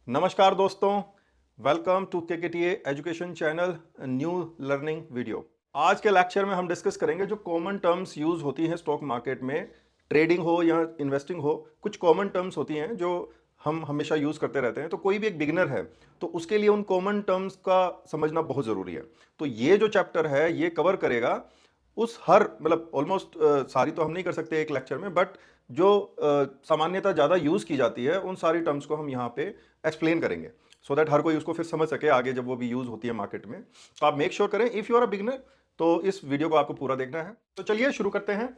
नमस्कार दोस्तों, welcome to KKTA education channel new learning video. आज के लेक्चर में हम डिस्कस करेंगे जो कॉमन टर्म्स यूज होती हैं स्टॉक मार्केट में, ट्रेडिंग हो या इन्वेस्टिंग हो। कुछ कॉमन टर्म्स होती हैं जो हम हमेशा यूज करते रहते हैं। तो कोई भी एक बिगिनर है तो उसके लिए उन कॉमन टर्म्स का समझना बहुत जरूरी है। तो ये जो चैप्टर है ये कवर करेगा उस हर मतलब ऑलमोस्ट सारी तो हम नहीं कर सकते एक लेक्चर में, बट जो सामान्यतः ज़्यादा यूज़ की जाती है उन सारी टर्म्स को हम यहाँ पे एक्सप्लेन करेंगे, सो दैट हर कोई उसको फिर समझ सके आगे जब वो भी यूज़ होती है मार्केट में। तो आप मेक श्योर करें if you are a beginner तो इस वीडियो को आपको पूरा देखना है। तो चलिए शुरू करते हैं।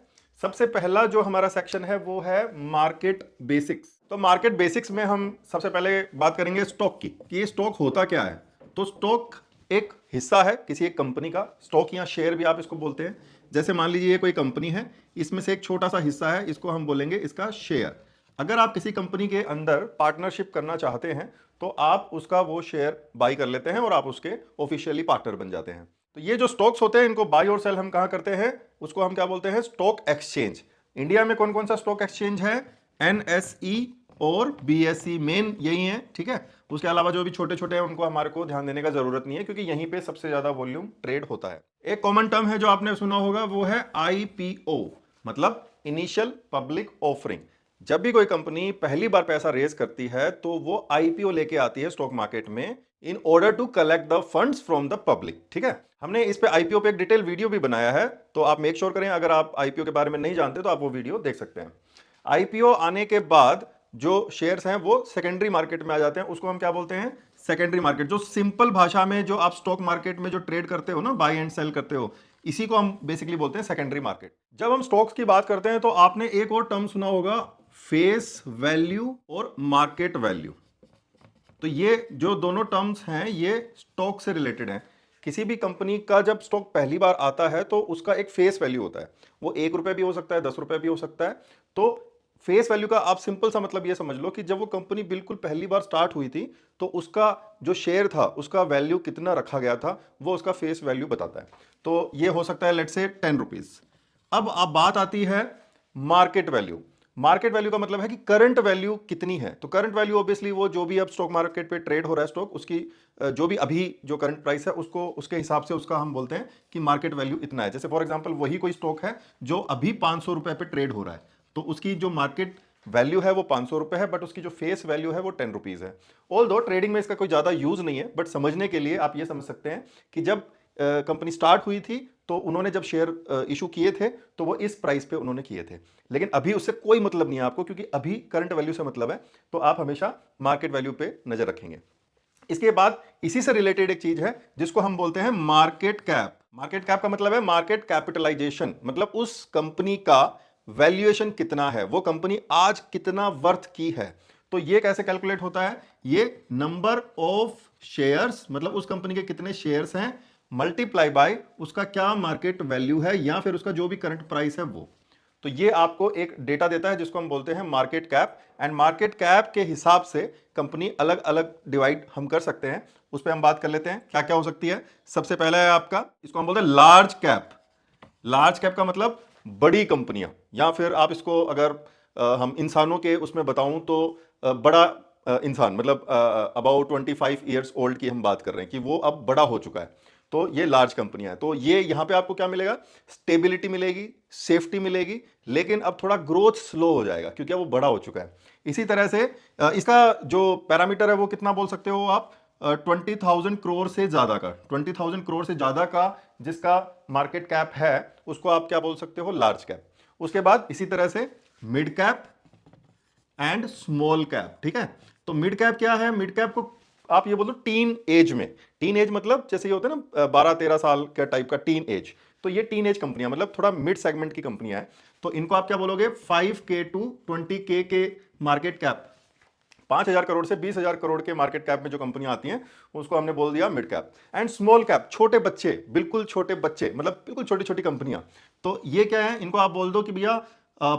सबसे पहला जो हमारा सेक्शन है वो है मार्केट बेसिक्स। तो मार्केट बेसिक्स में हम सबसे पहले बात करेंगे स्टॉक की कि ये स्टॉक होता क्या है। तो स्टॉक एक हिस्सा है किसी एक कंपनी का, स्टॉक या शेयर भी आप इसको बोलते हैं। जैसे मान लीजिए ये कोई कंपनी है, इसमें से एक छोटा सा हिस्सा है, इसको हम बोलेंगे इसका शेयर। अगर आप किसी कंपनी के अंदर पार्टनरशिप करना चाहते हैं तो आप उसका वो शेयर बाई कर लेते हैं और आप उसके ऑफिशियली पार्टनर बन जाते हैं। तो ये जो स्टॉक्स होते हैं इनको बाई और सेल हम कहाँ करते हैं, उसको हम क्या बोलते हैं, स्टॉक एक्सचेंज। इंडिया में कौन कौन सा स्टॉक एक्सचेंज है, एनएसई और बीएसई मेन यही है, ठीक है। उसके अलावा जो भी छोटे छोटे हैं उनको हमारे को ध्यान देने का जरूरत नहीं है क्योंकि यहीं पे सबसे ज्यादा वॉल्यूम ट्रेड होता है। एक कॉमन टर्म है जो आपने सुना होगा वो है आईपीओ, मतलब इनिशियल पब्लिक ऑफरिंग। जब भी कोई कंपनी पहली बार पैसा रेज करती है तो वो आईपीओ लेके आती है स्टॉक मार्केट में in order to collect the funds from the public, ठीक है। हमने इस पे आईपीओ पे एक डिटेल वीडियो भी बनाया है, तो आप मेक श्योर करें अगर आप आईपीओ के बारे में नहीं जानते तो आप वो वीडियो देख सकते हैं। आईपीओ आने के बाद जो शेयर्स हैं वो सेकेंडरी मार्केट में आ जाते हैं, उसको हम क्या बोलते हैं, सेकेंडरी मार्केट। जो सिंपल भाषा में जो आप स्टॉक मार्केट में जो ट्रेड करते हो ना, बाय एंड सेल करते हो, इसी को हम बेसिकली बोलते हैं सेकेंडरी मार्केट। जब हम स्टॉक्स की बात करते हैं तो आपने एक और टर्म सुना होगा, फेस वैल्यू और मार्केट वैल्यू। तो ये जो दोनों टर्म्स हैं ये स्टॉक से रिलेटेड हैं। किसी भी कंपनी का जब स्टॉक पहली बार आता है तो उसका एक फेस वैल्यू होता है, वो 1 रुपए भी हो सकता है, 10 रुपए भी हो सकता है। तो फेस वैल्यू का आप सिंपल सा मतलब ये समझ लो कि जब वो कंपनी बिल्कुल पहली बार स्टार्ट हुई थी तो उसका जो शेयर था उसका वैल्यू कितना रखा गया था वो उसका फेस वैल्यू बताता है। तो ये हो सकता है लेट्स से 10 रुपीज। अब बात आती है मार्केट वैल्यू। मार्केट वैल्यू का मतलब है कि करंट वैल्यू कितनी है। तो करंट वैल्यू ऑब्वियसली वो जो भी अब स्टॉक मार्केट पे ट्रेड हो रहा है स्टॉक, उसकी जो भी अभी जो करंट प्राइस है उसको उसके हिसाब से उसका हम बोलते हैं कि मार्केट वैल्यू इतना है। जैसे फॉर एग्जांपल वही कोई स्टॉक है जो अभी 500 रुपए पे ट्रेड हो रहा है तो उसकी जो मार्केट वैल्यू है वो 500 रुपए है, बट उसकी जो फेस वैल्यू है वो 10 रुपीज है। ऑल दो ट्रेडिंग में इसका कोई ज्यादा यूज नहीं है, बट समझने के लिए आप ये समझ सकते हैं कि जब कंपनी स्टार्ट हुई थी तो उन्होंने जब शेयर इशू किए थे तो वो इस प्राइस पे उन्होंने किए थे, लेकिन अभी उससे कोई मतलब नहीं है आपको क्योंकि अभी करंट वैल्यू से मतलब है। तो आप हमेशा मार्केट वैल्यू पे नजर रखेंगे। इसके बाद इसी से रिलेटेड एक चीज है जिसको हम बोलते हैं मार्केट कैप। मार्केट कैप का मतलब है मार्केट कैपिटलाइजेशन, मतलब उस कंपनी का वैल्यूएशन कितना है, वो कंपनी आज कितना वर्थ की है। तो ये कैसे कैलकुलेट होता है, ये नंबर ऑफ शेयर्स, मतलब उस कंपनी के कितने शेयर्स हैं, मल्टीप्लाई बाय उसका क्या मार्केट वैल्यू है या फिर उसका जो भी करंट प्राइस है वो। तो ये आपको एक डेटा देता है जिसको हम बोलते हैं market cap. And market cap के हिसाब से कंपनी अलग अलग डिवाइड हम कर सकते हैं, उस पर हम बात कर लेते हैं क्या क्या हो सकती है। सबसे पहला है आपका, इसको हम बोलते हैं लार्ज कैप। लार्ज कैप का मतलब बड़ी कंपनियां, या फिर आप इसको अगर हम इंसानों के उसमें बताऊं तो बड़ा इंसान, मतलब अबाउट 25 ईयर्स ओल्ड की हम बात कर रहे हैं कि वो अब बड़ा हो चुका है। तो ये लार्ज कंपनियां हैं। तो ये यहां पे आपको क्या मिलेगा, स्टेबिलिटी मिलेगी, सेफ्टी मिलेगी, लेकिन अब थोड़ा ग्रोथ स्लो हो जाएगा क्योंकि अब वो बड़ा हो चुका है। इसी तरह से इसका जो पैरामीटर है वो कितना बोल सकते हो आप, 20,000 करोड़ से ज्यादा का, 20,000 करोड़ से ज्यादा का जिसका मार्केट कैप है उसको आप क्या बोल सकते हो, लार्ज कैप। उसके बाद इसी तरह से mid cap and small cap, ठीक है। तो मिड कैप क्या है, मिड कैप को आप ये बोलो टीन एज में। टीन एज मतलब जैसे ये होता है ना 12-13 साल का टाइप का टीन एज। तो ये टीन एज कंपनियां मतलब थोड़ा मिड सेगमेंट की कंपनियां हैं। तो इनको आप क्या बोलोगे, 5K टू 20K के मार्केट कैप, 5,000 करोड़ से 20,000 करोड़ के मार्केट कैप में जो कंपनियां आती हैं उसको हमने बोल दिया mid cap. And small cap, छोटे बच्चे, बिल्कुल छोटे बच्चे, मतलब बिल्कुल छोटी छोटी कंपनियां। तो ये क्या है, इनको आप बोल दो कि भैया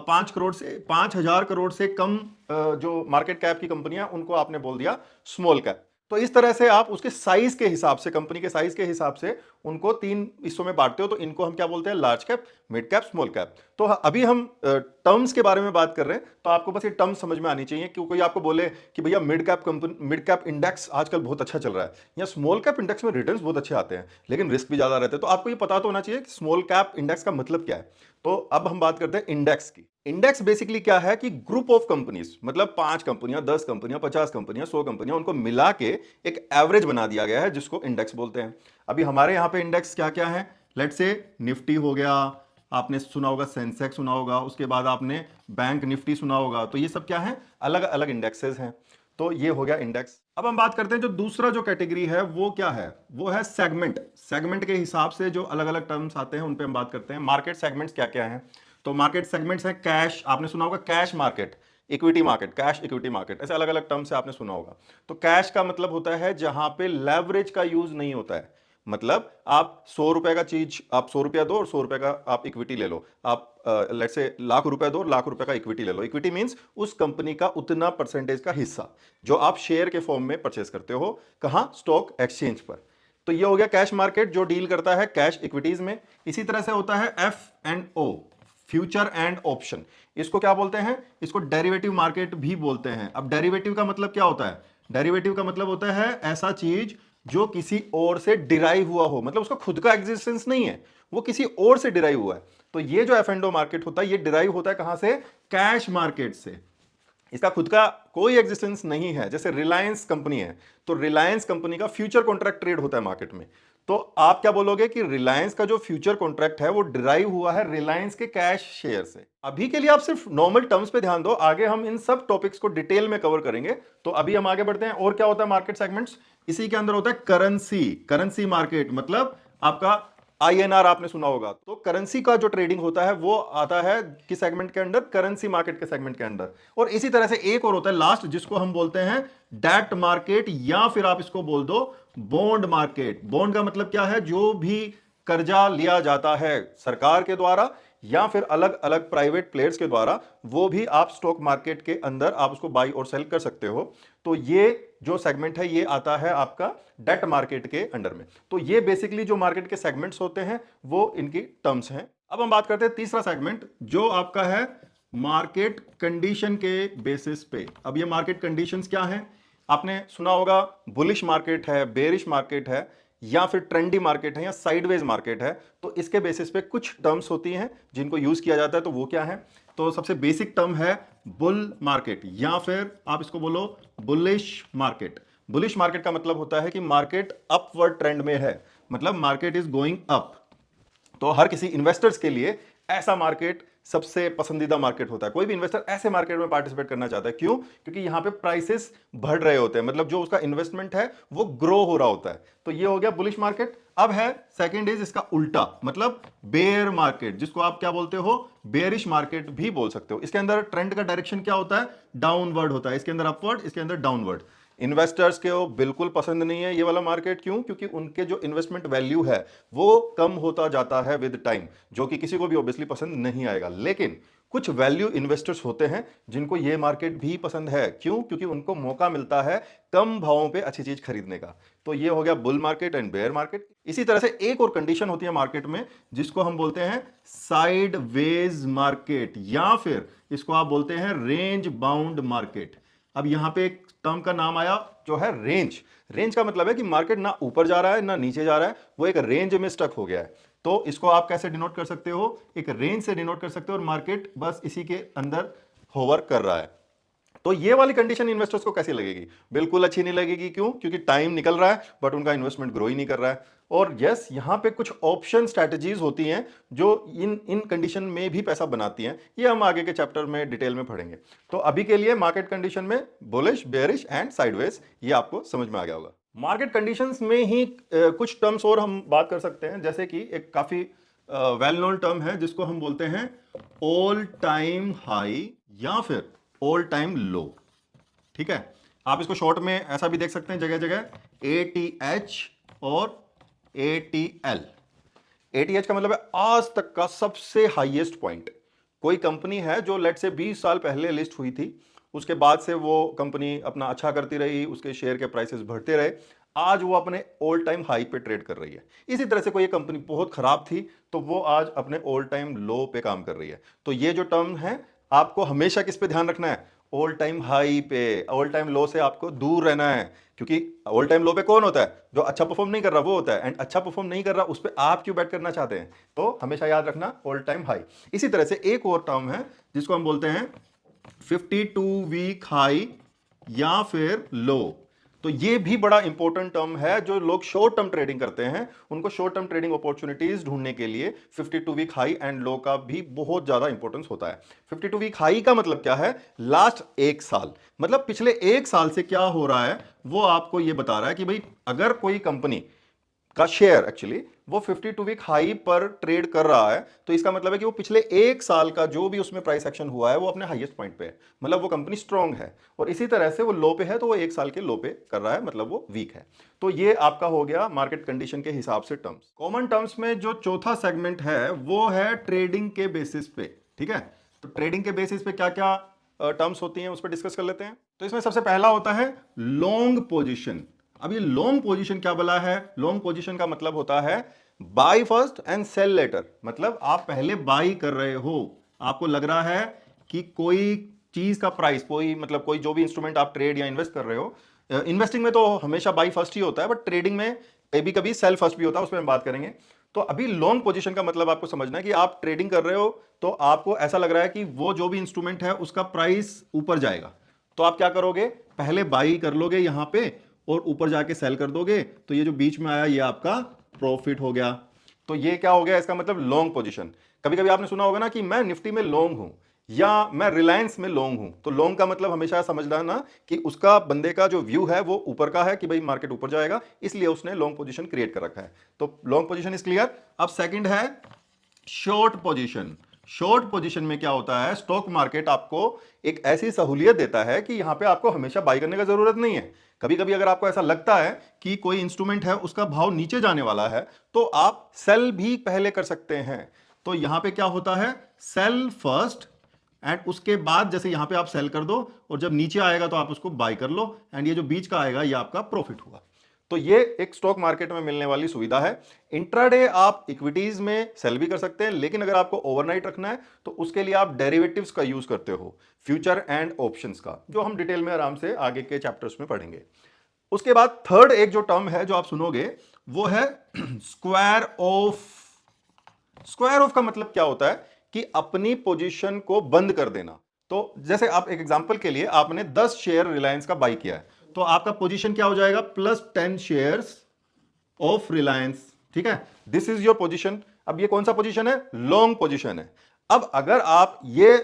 5 करोड़ से 5,000 करोड़ से कम जो मार्केट कैप की कंपनियां उनको आपने बोल दिया स्मॉल कैप। तो इस तरह से आप उसके साइज के हिसाब से, कंपनी के साइज के हिसाब से उनको 3 हिस्सों में बांटते हो। तो इनको हम क्या बोलते हैं? Large cap, mid cap, small cap. तो अभी हम टर्म्स के बारे में बात कर रहे हैं, तो आपको बस ये टर्म्स समझ में आनी चाहिए। क्यों कोई आपको बोले कि भैया mid cap company, mid cap index आजकल बहुत अच्छा चल रहा है, या स्मॉल कैप इंडेक्स में रिटर्न्स बहुत अच्छे आते हैं लेकिन रिस्क भी ज्यादा रहते हैं, तो आपको ये पता तो होना चाहिए कि स्मॉल कैप इंडेक्स का मतलब क्या है। तो अब हम बात करते हैं इंडेक्स की। इंडेक्स बेसिकली क्या है कि ग्रुप ऑफ कंपनीज, मतलब 5 कंपनियां, 10 कंपनियां, 50 कंपनियां, 100 कंपनियां, उनको मिला के एक एवरेज बना दिया गया है जिसको इंडेक्स बोलते हैं। अभी हमारे यहां पे इंडेक्स क्या क्या है? लेट्स से निफ्टी हो गया, आपने सुना होगा सेंसेक्स सुना होगा, उसके बाद आपने बैंक निफ्टी सुना होगा। तो ये सब क्या है? अलग अलग इंडेक्सेस हैं। तो ये हो गया इंडेक्स। अब हम बात करते हैं जो दूसरा जो कैटेगरी है वो क्या है? वो है सेगमेंट। सेगमेंट के हिसाब से जो अलग अलग टर्म्स आते हैं उन पे हम बात करते हैं। मार्केट सेगमेंट्स क्या क्या है? तो मार्केट सेगमेंट्स है कैश, आपने सुना होगा cash market, equity market, cash equity market, ऐसे अलग अलग टर्म से आपने सुना होगा। तो कैश का मतलब होता है जहां पे लेवरेज का यूज नहीं होता है। मतलब आप 100 रुपए का चीज, आप 100 रुपया दो और 100 रुपए का आप इक्विटी ले लो। आप लेट्स से लाख रुपए दो और लाख रुपए का इक्विटी ले लो। इक्विटी मींस उस कंपनी का उतना परसेंटेज का हिस्सा जो आप शेयर के फॉर्म में परचेस करते हो। कहां? स्टॉक एक्सचेंज पर। तो ये हो गया कैश मार्केट जो डील करता है कैश इक्विटीज में। इसी तरह से होता है F and O, future and option. इसको क्या बोलते हैं? इसको डेरिवेटिव मार्केट भी बोलते हैं। अब डेरिवेटिव का मतलब क्या होता है? डेरिवेटिव का मतलब होता है ऐसा चीज जो किसी और से डिराइव हुआ हो, मतलब उसका खुद का एग्जिस्टेंस नहीं है, वो किसी और से डिराइव हुआ है। तो ये जो एफ एंड ओ मार्केट होता है ये डिराइव होता है कहां से? कैश मार्केट से। इसका खुद का कोई एग्जिस्टेंस नहीं है। जैसे रिलायंस कंपनी है, तो रिलायंस कंपनी का फ्यूचर कॉन्ट्रैक्ट ट्रेड होता है मार्केट में। तो आप क्या बोलोगे कि रिलायंस का जो फ्यूचर कॉन्ट्रैक्ट है वो डिराइव हुआ है रिलायंस के कैश शेयर से। अभी के लिए आप सिर्फ नॉर्मल टर्म्स पे ध्यान दो, आगे हम इन सब टॉपिक्स को डिटेल में कवर करेंगे। तो अभी हम आगे बढ़ते हैं। और क्या होता है मार्केट सेगमेंट्स? इसी के अंदर होता है करेंसी। करेंसी मार्केट मतलब आपका आईएनआर आपने सुना होगा। तो करेंसी का जो ट्रेडिंग होता है वो आता है किस सेगमेंट के अंडर? करेंसी मार्केट के सेगमेंट के अंडर। और इसी तरह से एक और होता है लास्ट, जिसको हम बोलते हैं डेट मार्केट, या फिर आप इसको बोल दो बॉन्ड मार्केट। बॉन्ड का मतलब क्या है? जो भी कर्जा लिया जाता है सरकार के द्वारा या फिर अलग अलग प्राइवेट प्लेयर्स के द्वारा, वो भी आप स्टॉक मार्केट के अंदर आप उसको बाई और सेल कर सकते हो। तो ये जो सेगमेंट है ये आता है आपका डेट मार्केट के अंडर में। तो ये बेसिकली जो मार्केट के सेगमेंट्स होते हैं वो इनकी टर्म्स हैं। अब हम बात करते हैं तीसरा सेगमेंट जो आपका है मार्केट कंडीशन के बेसिस पे। अब ये मार्केट कंडीशंस क्या हैं? आपने सुना होगा बुलिश मार्केट है, बेरिश मार्केट है, या फिर ट्रेंडी मार्केट है, या साइडवेज मार्केट है। तो इसके बेसिस पे कुछ टर्म्स होती हैं जिनको यूज किया जाता है। तो वो क्या है? तो सबसे बेसिक टर्म है बुल मार्केट, या फिर आप इसको बोलो बुलिश मार्केट। बुलिश मार्केट का मतलब होता है कि मार्केट अपवर्ड ट्रेंड में है, मतलब मार्केट इज गोइंग अप। तो हर किसी इन्वेस्टर्स के लिए ऐसा मार्केट सबसे पसंदीदा मार्केट होता है। कोई भी इन्वेस्टर ऐसे मार्केट में पार्टिसिपेट करना चाहता है। क्यों? क्योंकि यहां पे प्राइसेस बढ़ रहे होते हैं, मतलब जो उसका इन्वेस्टमेंट है वो ग्रो हो रहा होता है। तो ये हो गया बुलिश मार्केट। अब है सेकंड इज इसका उल्टा, मतलब बेयर मार्केट, जिसको आप क्या बोलते हो? बेयरिश मार्केट भी बोल सकते हो। इसके अंदर ट्रेंड का डायरेक्शन क्या होता है? डाउनवर्ड होता है। इसके अंदर अपवर्ड, इसके अंदर डाउनवर्ड। इन्वेस्टर्स के वो बिल्कुल पसंद नहीं है ये वाला मार्केट। क्यों? क्योंकि उनके जो इन्वेस्टमेंट वैल्यू है वो कम होता जाता है विद टाइम, जो कि किसी को भी ऑब्वियसली पसंद नहीं आएगा। लेकिन कुछ वैल्यू इन्वेस्टर्स होते हैं जिनको ये मार्केट भी पसंद है। क्यों? क्योंकि उनको मौका मिलता है कम भावों पे अच्छी चीज खरीदने का। तो ये हो गया bull market and bear market. इसी तरह से एक और कंडीशन होती है मार्केट में जिसको हम बोलते हैं साइडवेज मार्केट, या फिर इसको आप बोलते हैं रेंज बाउंड मार्केट। अब यहां पे एक टर्म का नाम आया जो है रेंज। रेंज का मतलब है कि मार्केट ना ऊपर जा रहा है ना नीचे जा रहा है, वो एक रेंज में स्टक हो गया है। तो इसको आप कैसे डिनोट कर सकते हो? एक रेंज से डिनोट कर सकते हो, और मार्केट बस इसी के अंदर होवर कर रहा है। तो ये वाली कंडीशन इन्वेस्टर्स को कैसी लगेगी? बिल्कुल अच्छी नहीं लगेगी। क्यों? क्योंकि टाइम निकल रहा है बट उनका इन्वेस्टमेंट ग्रो ही नहीं कर रहा है। और यस, यहां पे कुछ ऑप्शन स्ट्रैटेजीज होती हैं जो इन इन कंडीशन में भी पैसा बनाती हैं। ये हम आगे के चैप्टर में डिटेल में पढ़ेंगे। तो अभी के लिए मार्केट कंडीशन में बुलिश, बेयरिश एंड साइडवेज, ये आपको समझ में आ गया होगा। मार्केट कंडीशंस में ही कुछ टर्म्स और हम बात कर सकते हैं, जैसे कि एक काफी वेल नोन टर्म है जिसको हम बोलते हैं ऑल टाइम हाई या फिर ऑल टाइम लो। ठीक है, आप इसको शॉर्ट में ऐसा भी देख सकते हैं जगह जगह, ATH और ATL। ATH का मतलब है आज तक का सबसे हाईएस्ट पॉइंट। कोई कंपनी है जो लेट से 20 साल पहले लिस्ट हुई थी, उसके बाद से वो कंपनी अपना अच्छा करती रही, उसके शेयर के प्राइसेस बढ़ते रहे, आज वो अपने ऑल टाइम हाई पे ट्रेड कर रही है। इसी तरह से कोई एक कंपनी बहुत खराब थी तो वो आज अपने ऑल टाइम लो पे काम कर रही है। तो ये जो टर्म है, आपको हमेशा किस पे ध्यान रखना है? ऑल टाइम हाई पे। ऑल टाइम लो से आपको दूर रहना है, क्योंकि ऑल टाइम लो पे कौन होता है? जो अच्छा परफॉर्म नहीं कर रहा वो होता है, एंड अच्छा परफॉर्म नहीं कर रहा उस पर आप क्यों बैट करना चाहते हैं? तो हमेशा याद रखना ऑल टाइम हाई। इसी तरह से एक और टर्म है जिसको हम बोलते हैं 52 वीक हाई या फिर लो। तो ये भी बड़ा इंपॉर्टेंट टर्म है। जो लोग शॉर्ट टर्म ट्रेडिंग करते हैं उनको शॉर्ट टर्म ट्रेडिंग अपॉर्चुनिटीज ढूंढने के लिए 52 वीक हाई एंड लो का भी बहुत ज्यादा इंपॉर्टेंस होता है। 52 वीक हाई का मतलब क्या है? लास्ट एक साल, मतलब पिछले एक साल से क्या हो रहा है वो आपको ये बता रहा है कि भाई अगर कोई कंपनी का शेयर एक्चुअली वो 52 वीक हाई पर ट्रेड कर रहा है तो इसका मतलब है कि वो पिछले एक साल का जो भी उसमें प्राइस एक्शन हुआ है वो अपने हाईएस्ट पॉइंट पे है, मतलब वो कंपनी स्ट्रांग है। और इसी तरह से वो लो पे है तो वो एक साल के लो पे कर रहा है, मतलब वो वीक है। तो ये आपका हो गया मार्केट कंडीशन के हिसाब से टर्म्स। कॉमन टर्म्स में जो चौथा सेगमेंट है वो है ट्रेडिंग के बेसिस पे। ठीक है, तो ट्रेडिंग के बेसिस पे क्या क्या टर्म्स होती हैं उस पर डिस्कस कर लेते हैं। तो इसमें सबसे पहला होता है लॉन्ग पोजिशन। अब ये लॉन्ग पोजीशन क्या बोला है? लॉन्ग पोजीशन का मतलब होता है buy first and sell later. मतलब आप पहले बाई कर रहे हो, आपको लग रहा है कि कोई चीज का प्राइस, कोई मतलब कोई जो भी इंस्ट्रूमेंट आप ट्रेड या इन्वेस्ट कर रहे हो, इन्वेस्टिंग में तो हमेशा बाई फर्स्ट ही होता है, बट ट्रेडिंग में कभी कभी सेल फर्स्ट भी होता है, उस पर हम बात करेंगे। तो अभी लॉन्ग पोजीशन का मतलब आपको समझना है कि आप ट्रेडिंग कर रहे हो तो आपको ऐसा लग रहा है कि वो जो भी इंस्ट्रूमेंट है उसका प्राइस ऊपर जाएगा, तो आप क्या करोगे? पहले बाई कर लोगे यहां पे और ऊपर जाके सेल कर दोगे, तो ये जो बीच में आया ये आपका प्रॉफिट हो गया। तो ये क्या हो गया? इसका मतलब लॉन्ग पोजीशन। कभी कभी आपने सुना होगा ना कि मैं निफ्टी में लॉन्ग हूं या मैं रिलायंस में लॉन्ग हूं। तो लॉन्ग का मतलब हमेशा समझना ना कि उसका बंदे का जो व्यू है वो ऊपर का है कि भाई मार्केट ऊपर जाएगा, इसलिए उसने लॉन्ग पोजीशन क्रिएट कर रखा है। तो लॉन्ग पोजीशन इज क्लियर। अब सेकंड है शॉर्ट पोजीशन। शॉर्ट पोजीशन में क्या होता है? स्टॉक मार्केट आपको एक ऐसी सहूलियत देता है कि यहां पे आपको हमेशा बाई करने का जरूरत नहीं है। कभी कभी अगर आपको ऐसा लगता है कि कोई इंस्ट्रूमेंट है उसका भाव नीचे जाने वाला है तो आप सेल भी पहले कर सकते हैं। तो यहां पे क्या होता है? सेल फर्स्ट एंड उसके बाद जैसे यहां पे आप सेल कर दो और जब नीचे आएगा तो आप उसको बाय कर लो, एंड ये जो बीच का आएगा ये आपका प्रॉफिट हुआ। तो ये एक स्टॉक मार्केट में मिलने वाली सुविधा है। इंट्राडे आप इक्विटीज में सेल भी कर सकते हैं, लेकिन अगर आपको ओवरनाइट रखना है तो उसके लिए आप डेरिवेटिव्स का यूज करते हो, फ्यूचर एंड ऑप्शंस का, जो हम डिटेल में आराम से आगे के चैप्टर्स में पढ़ेंगे। उसके बाद थर्ड एक जो टर्म है जो आप सुनोगे वो है स्क्वायर ऑफ। स्क्वायर ऑफ का मतलब क्या होता है? कि अपनी पोजीशन को बंद कर देना। तो जैसे आप एक एग्जांपल के लिए आपने 10 शेयर रिलायंस का बाई किया है, तो आपका पोजीशन क्या हो जाएगा? Plus 10 shares of Reliance. ठीक है, दिस इज योर पोजीशन। अब ये कौन सा पोजीशन है? लॉन्ग पोजीशन है। अब अगर आप ये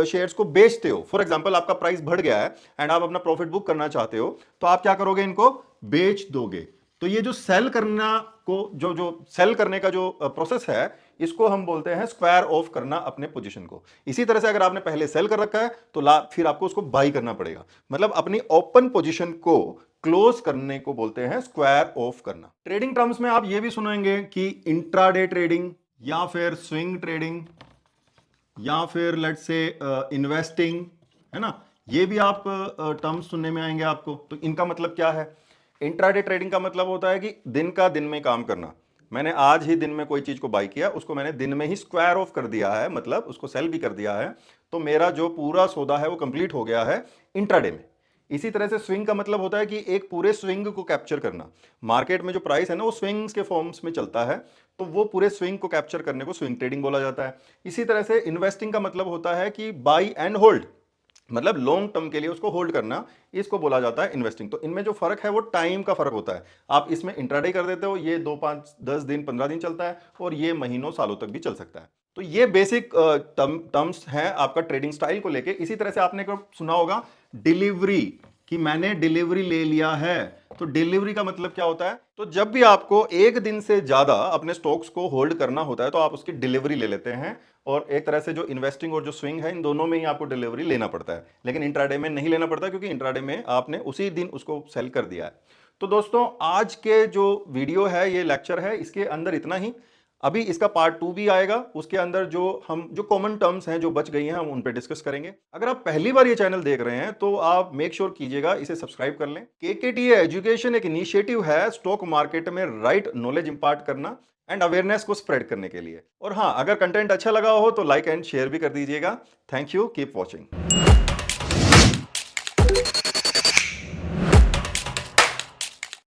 शेयर्स को बेचते हो, फॉर एग्जांपल आपका प्राइस बढ़ गया है एंड आप अपना प्रॉफिट बुक करना चाहते हो, तो आप क्या करोगे? इनको बेच दोगे। तो ये जो सेल करना को जो जो सेल करने का जो प्रोसेस है, इसको हम बोलते हैं स्क्वायर ऑफ करना अपने पोजीशन को। इसी तरह से अगर आपने पहले सेल कर रखा है तो फिर आपको उसको बाई करना पड़ेगा, मतलब अपनी ओपन पोजीशन को क्लोज करने को बोलते हैं स्क्वायर ऑफ करना। ट्रेडिंग टर्म्स में आप ये भी सुनेंगे कि इंट्राडे ट्रेडिंग या फिर स्विंग ट्रेडिंग या फिर लेट्स से इन्वेस्टिंग, है ना, ये भी आप टर्म्स सुनने में आएंगे आपको। तो इनका मतलब क्या है? इंट्राडे ट्रेडिंग का मतलब होता है कि दिन का दिन में काम करना। मैंने आज ही दिन में कोई चीज को बाई किया, उसको मैंने दिन में ही स्क्वायर ऑफ कर दिया है, मतलब उसको सेल भी कर दिया है, तो मेरा जो पूरा सौदा है वो कंप्लीट हो गया है इंट्राडे में। इसी तरह से स्विंग का मतलब होता है कि एक पूरे स्विंग को कैप्चर करना। मार्केट में जो प्राइस है ना वो स्विंग्स के फॉर्म्स में चलता है, तो वो पूरे स्विंग को कैप्चर करने को स्विंग ट्रेडिंग बोला जाता है। इसी तरह से इन्वेस्टिंग का मतलब होता है कि बाई एंड होल्ड, मतलब लॉन्ग टर्म के लिए उसको होल्ड करना, इसको बोला जाता है इन्वेस्टिंग। तो इनमें जो फर्क है वो टाइम का फर्क होता है। आप इसमें इंट्राडे कर देते हो, ये 2 5 10 दिन 15 दिन चलता है, और ये महीनों सालों तक भी चल सकता है। तो ये बेसिक टर्म्स हैं आपका ट्रेडिंग स्टाइल को लेके। इसी तरह से आपने को सुना होगा डिलीवरी, कि मैंने डिलीवरी ले लिया है। तो डिलीवरी का मतलब क्या होता है? तो जब भी आपको एक दिन से ज्यादा अपने स्टॉक्स को होल्ड करना होता है तो आप उसकी डिलीवरी ले लेते हैं। और एक तरह से जो इन्वेस्टिंग और जो स्विंग है, इन दोनों में ही आपको डिलीवरी लेना पड़ता है, लेकिन इंट्राडे में नहीं लेना पड़ता, क्योंकि इंट्राडे में आपने उसी दिन उसको सेल कर दिया है। तो दोस्तों आज के जो वीडियो है, ये लेक्चर है, इसके अंदर इतना ही। अभी इसका पार्ट 2 भी आएगा, उसके अंदर जो कॉमन टर्म्स हैं जो बच गई हैं हम उन पे डिस्कस करेंगे। अगर आप पहली बार ये चैनल देख रहे हैं तो आप मेक श्योर कीजिएगा इसे सब्सक्राइब कर लें। केकेटीए एजुकेशन एक इनिशिएटिव है स्टॉक मार्केट में राइट नॉलेज इंपार्ट करना एंड अवेयरनेस को स्प्रेड करने के लिए। और हाँ, अगर कंटेंट अच्छा लगा हो तो लाइक एंड शेयर भी कर दीजिएगा। Thank you, keep watching.